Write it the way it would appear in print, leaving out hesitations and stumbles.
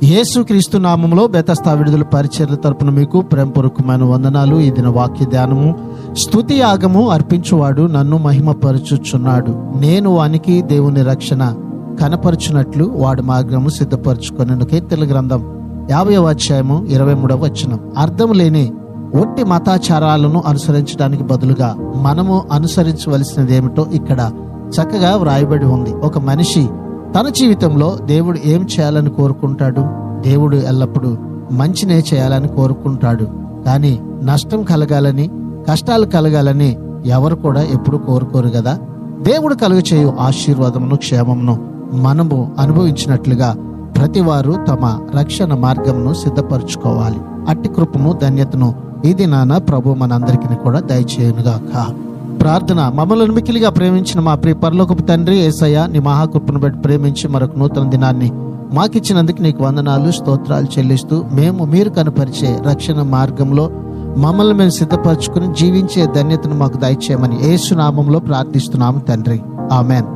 యేసుక్రీస్తు నామములో బెతస్తా విడుదల పరిచర్ల తరపున మీకు ప్రేమపూర్వకమైన వందనాలు. ఈ దిన వాక్య ధ్యానము, స్తుతి యాగము అర్పించువాడు నన్ను మహిమపరచుచున్నాడు, నేను వానికి దేవుని రక్షణ కనపరచునట్లు వాడి మార్గము సిద్ధపరచుకొనెను. కీర్తనల గ్రంథం 50వ అధ్యాయము 23వ వచనం. అర్థం లేని ఒట్టి మతాచారాలను అనుసరించడానికి బదులుగా మనము అనుసరించవలసినది ఏమిటో ఇక్కడ చక్కగా వ్రాయబడి ఉంది. ఒక మనిషి తన జీవితంలో దేవుడు ఏం చేయాలని కోరుకుంటాడు? దేవుడు ఎల్లప్పుడూ మంచినే చేయాలని కోరుకుంటాడు. కానీ నష్టం కలగాలని, కష్టాలు కలగాలని ఎవరు కూడా ఎప్పుడు కోరుకోరు కదా. దేవుడు కలుగచేయు ఆశీర్వాదమును, క్షేమమును మనము అనుభవించినట్లుగా ప్రతివారు తమ రక్షణ మార్గమును సిద్ధపరచుకోవాలి. అట్టి కృపను, ధన్యతను ఈ దినాన ప్రభు మనందరికీ కూడా దయచేయునుగాక. ప్రార్థన. మమ్మల్ని మిక్కిలిగా ప్రేమించిన మా ప్రియ పరలోకపు తండ్రి యేసయ్య, నీ మహాకృపను బట్టి ప్రేమించి మరొక నూతన దినాన్ని మాకిచ్చినందుకు నీకు వందనాలు, స్తోత్రాలు చెల్లిస్తూ మీరు కనపరిచే రక్షణ మార్గంలో మమ్మల్ని మేము సిద్ధపరచుకుని జీవించే ధన్యతను మాకు దయచేయమని యేసు నామములో ప్రార్థిస్తున్నాము తండ్రి. ఆమెన్.